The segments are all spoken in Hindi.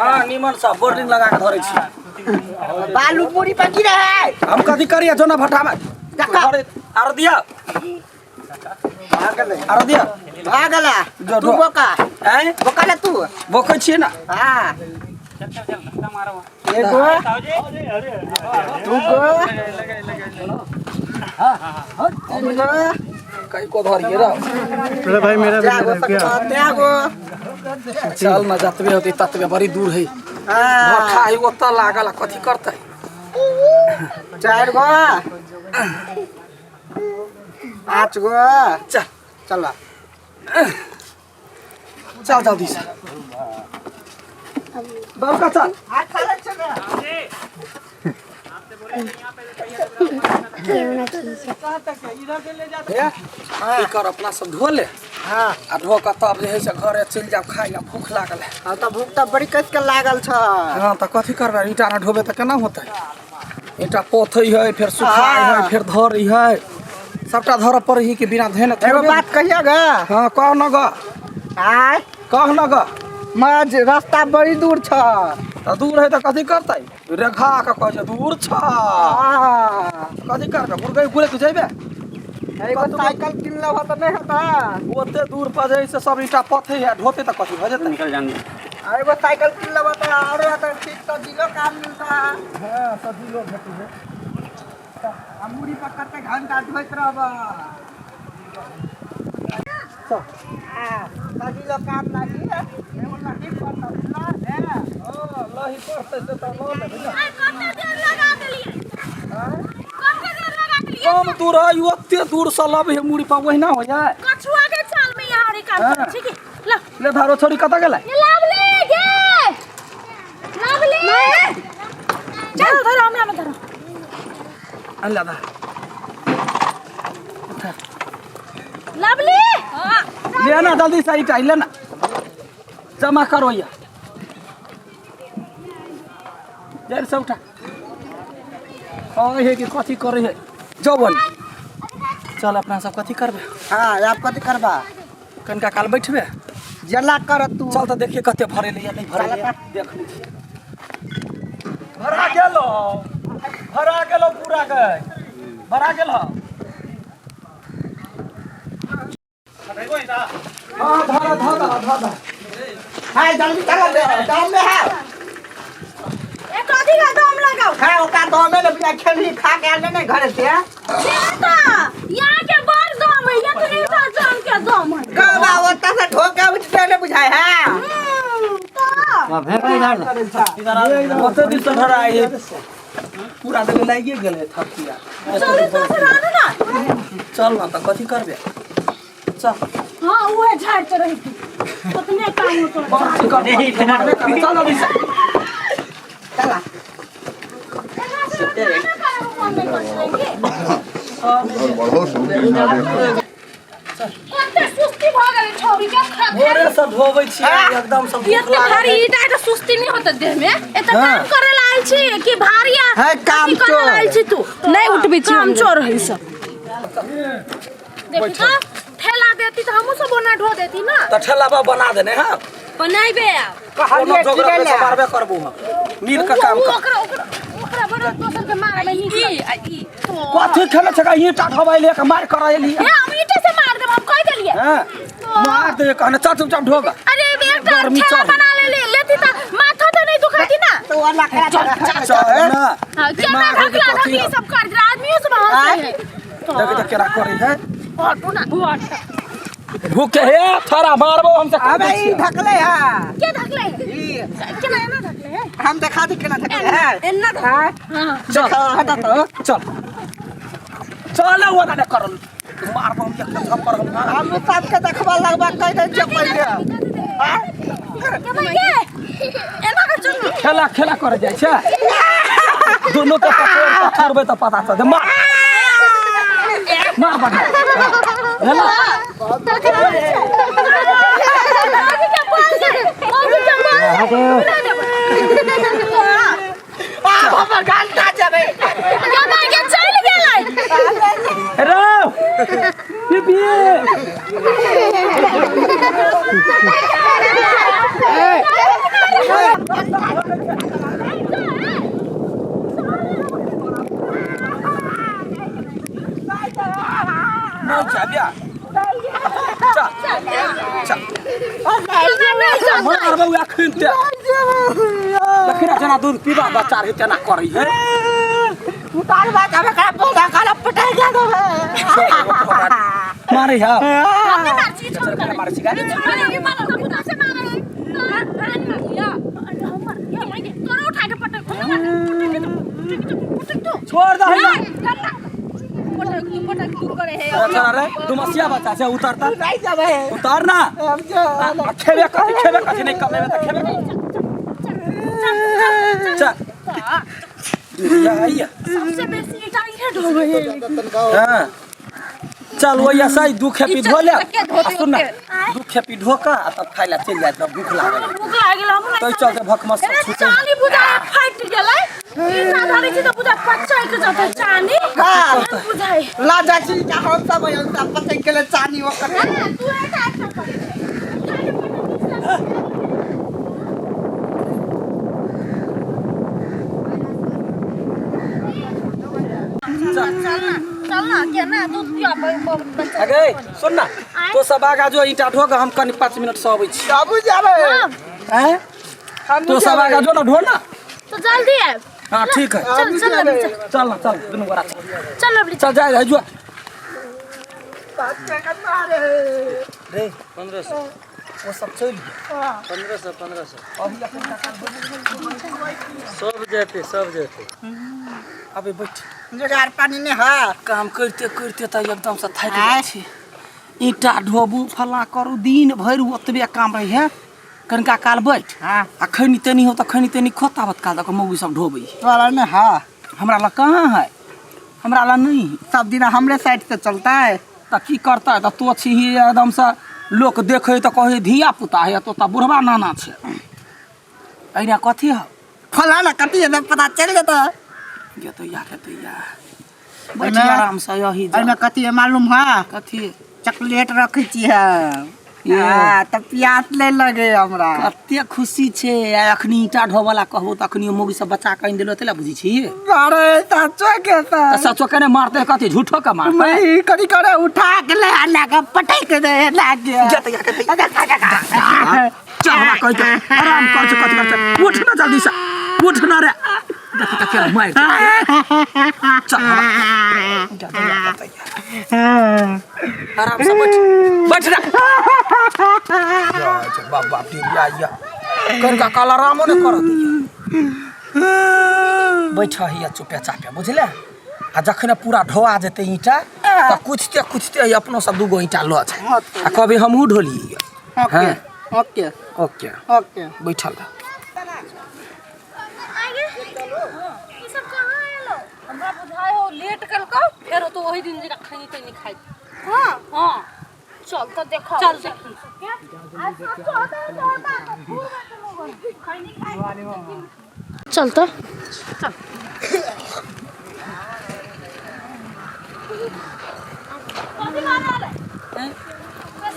हां निमन सा बोर्डिंग लगा के धरै छी बालू पूरी पकी रहे हम कथी करिए जो ना भटामे आर दिया आर दिया भागला जो तू बोका हैं बोकाला तू बोकै छी ना हां एगो दूगो हां कई को धरिए रे अरे भाई मेरा त्यागो चल ना जतबे होती ततबे बड़ी दूर है भट्ठा है ओत लागल कथी करतै 4 गो 5 गो चल चला चल जल्दी से बड़का चल कर अपना सब धो ले हां आ धो के तब जे है से घरे चल जाब खाइ ला भूख लागल है हां त भूख त बड़ी कस के लागल छ हां त कथी करबे ईटा ना ढोबे त केना होतै ईटा पोथै है फिर सुखाय है फिर धरै है सबटा धर पड़ै है कि बिना धेने एगो बात कहिया ग हां कह न ग आय कह न ग मज रास्ता बड़ी दूर छ त दूर है त कथी करतै रेखा के कह छै दूर छ हां कथी करबे गुरगै गुरे तू जइबे एगो साइकिल किन लो त नहीं होता ओते दूर पर जे से सब ईटा पथे है ढोते त कथी भ जेतै निकल जानी एगो साइकिल किन लो त और त ठीक त दिलो काम मिलता हां सब दिलो भेटू है अमूरी पकड़ के घंटा धोइत रहबा चल दिलो काम लागी एगो लगी पड़ता है हां लही पड़तै से त लो ले कते देर लगा देलिए कते देर लगा देलिए कम दूर है ओते दूर से लब है मुड़ी पर वहिना हो जाए कछुआ के चाल में यहाँ रे काम कर ठीक है ला ले धारो छोड़ी कत गेलै ये लावले गे लावले चल धरो हमरा में धरो अल्लाह दा लावले ले ना जल्दी से ईटा ले ना जमा करो या जर से उठा है कि कथी करे है जवन चल अपना सब कथी करबे हां आप कथि करबा कनका काल बैठबे जला कर तू चल तो देखिए कते भरे ले या नहीं भरे ले देख ली भरा गेलो पूरा गए भरा गेलो हां धारा हाय जल्दी कर दे दाम में है ए कथी का दम लगाओ खा ओका दाम में बिना खेली खा के आने नहीं घर से बेटा यहाँ के बड़ दम है ये तो नहीं था जान के दम है कबा ओता से ठोका उठते नहीं बुझाए है तो ओते दिन से भरा है पूरा देवे लागिए गेले थकिया चल तो से रहने ना चल ना त कथी करबे चल हां वो झाड़ के रही थी कितने काम हो तो चल अभी से चला कते सुस्ती भ गेल छौरी के भोरे से धोबै छी एकदम सब ये तो भारी ईटा तो सुस्ती नहीं होता देह में ए तो काम करे लाल छी कि भारिया है काम चोर लाल छी तू नहीं उठबी छी काम चोर है सब देखी तो ठेला देती तो हमहु सब बना ढो देती ना त ठेलाबा बना देने हां बनाइबे कोनो झगड़ा पे मारबे करबू हम मिल के काम कर ओकरा बड़ा दोसर के मार में ई कथी खेले छका ईटा ठबाई ले के मार कर एली ए हम ईटा से मार देब हम कह देलिए हां मार दे कहने चुपचाप ढोगा अरे बेटा ठेला बना लेती तो माथा तो नहीं दुखाती ना तो वाला खा चल ना हां क्या ना ढकला सब कर आदमियों से हंसे है देख देख केरा करे है हटो ना भूखे है थारा मारबो हमसे अबे ई ढकले है क्या ढकले ई क्या ना ढकले है हम दिखा दी केना ढकले है एन्ना हां चल हटा तो चल चल वो ना करल मारबो हम एक थप्पड़ हम साथ के देखबा लगबा कह दे जे पहिले क्या भाई एना का चल खेला कर जाय छै दोनों के पकड़ के छोड़बे त पता चल मार मार बड़ा हेलो हमर घंटा जबे क्या भाई के चल गेलै रो ये मारबो अखन ते लखरा जना दूध पीबा बच्चा रे तना करै है उतार बात हमें का बोला काला पटाई गया तो मारे हा हमने मारची छोड़ कर मारची का छोड़ ये मारो तो खुदा से मारो रान मारिया ये मांगे तोरा उठा के पटक तो छोड़ दे है पटक तू करे है अच्छा रे दुमसिया बच्चा से उतारता नहीं जाबे उतार ना हम जो खेबे कथि नहीं कमे त खेबे चल या आइया सबसे बेसी इटा ये ढोबे हां चल वो ऐसा ही दुख पी धो ले सुन ना दुख पी ढोका तब खाइ ला चल जात भूख लागल भूख लागल हम तो चलते भकमस चानी बुझा फाइट गेलै इतना धारे छी तो बुझा पचाई के जात चानी बुझाई ला जाची का हम सब पटाई के ले चानी वो करे तू ऐसा कर चलना क्या ना दूध पिया बच्चा अगे सुन ना तो सब आगा जो ईटा ढोक हम कनी 5 मिनट से आबै छी बाबू जाबे हैं तो सब आगा जो ना ढो ना तो जल्दी है हां ठीक है चल चल लवली चल ना चल दुनु गोरा चल लवली चल जाए है जो रे 1500 वो सब चल 1500 सब जाते अबे बैठ जुगाड़ पानी ने हा काम करते करते त एकदम से थक जाइ छी ईटा ढोबू फला करू दिन भर ओतबे काम रही है कनका काल बैठ हां आ खैनी तनी हो त खैनी तनी खोतावत काल तक मौगी सब ढोबै वाला ने हा हमरा ला कहां है हमरा ला नहीं सब दिन हमरे साइड से चलता है त की करता है त तो छी एकदम से लोग देखे त कहे धिया पुता है तो त बुढ़वा नाना छे अइना कथी है फला ना कती है पता चल गया ये तो या बैठी आराम से यही जा अइमे कती है मालूम है कथी चॉकलेट रखी छी है ये त प्यास ले लगे हमरा कते खुशी छे अखनी ईटा ढोवाला कहबो त अखनी मौगी सब बच्चा कइन देलो तेला बुझी छी अरे सचो के त सचो कने मारते कथी झूठो का मारते मैं कड़ी करे उठा के ले आना का पटाई के दे लागे चला कह के आराम कर छ कथी करते उठ ना जल्दी से उठ ना रे देखि त के मार चल आराम से बैठ रे बाबा टिरिया या कनका काला रामो ने कर दिया बैठा हिया चुपे चापे बुझले आ जखने पूरा ढोआ जेते ईटा त कुछते अपनो सब दुगो ईटा ल छै आ कभी हमहू ढोलिए ओके ओके ओके ओके बैठल आगे ये सब कहां आलो हमरा बुझाय हो लेट कल को फेर तो वही दिन जका खैनी तनी खाइ हां हां चल तो देखो चल देखी आज सब होता खैनी खाइ चल तो चल कभी मारा रे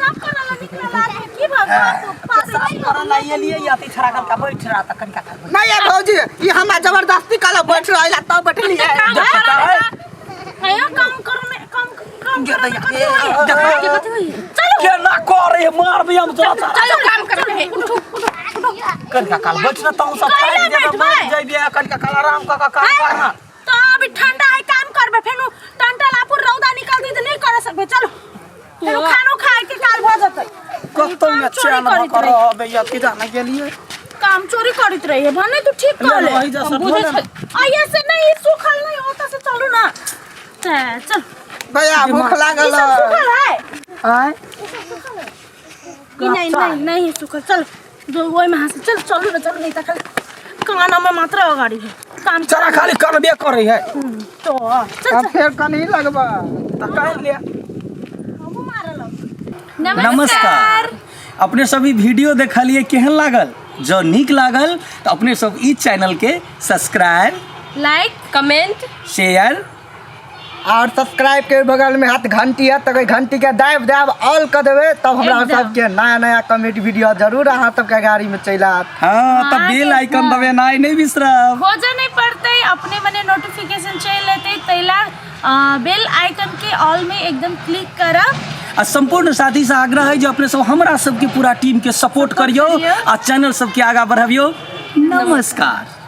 सब करला निकला की भगवान तू पास करला ये लिए याती छरा का बैठ रहा त कनका नहीं है भौजी ये हमरा जबरदस्ती काला बैठ रहा तब बैठली है आया काम कर में काम चलो चलो के ना करे मार भी हम चला चलो काम कर रहे उठो कनका काल बैठना त सब कैला बैठ बैठबै? जाइबे कनका काल आराम का काम करना तो अभी ठंडा है काम करबे फेनु टंटलापुर रौदा निकल दी त नहीं कर सकबे चलो फेनु खानो खाए के काल भ जतै कतो में चैन करो बे या के जाना के लिए काम चोरी करत रही है भने तू ठीक कर ले वही जैसा हम बुझे ढोले। आइए से नहीं सुखल नहीं होता से चलो ना चल भैया भूख लागल ये सब सुखल है हां नहीं सुखल चल जो वही में से चल चलो ना चल नहीं त खाली काना में मात्र अगाड़ी है काम चला खाली करबे करे है तो चल अब फिर कनी लगबा त कर ले हमू मारल नमस्कार अपने सभी वीडियो देखा लिए केहन लागल जो निक लागल तो अपने सब इस चैनल के सब्सक्राइब लाइक कमेंट शेयर और सब्सक्राइब के बगल में हाथ घंटी है तो घंटी के दाब ऑल कर देवे तब हमरा सब के नया कॉमेडी वीडियो जरूर अहाँ सब के गाड़ी में चल आत हाँ तो बेल आइकन दबाना नहीं बिसरब खोजे नहीं पड़ते अपने मने नोटिफिकेशन चाहिए लेते तैला बेल आइकन के ऑल में एकदम क्लिक करा आ संपूर्ण साथी से आग्रह है जो अपने सब हमरा सबके पूरा टीम के सपोर्ट करियो आ चैनल सबके आगा बढ़ाबियो। नमस्कार।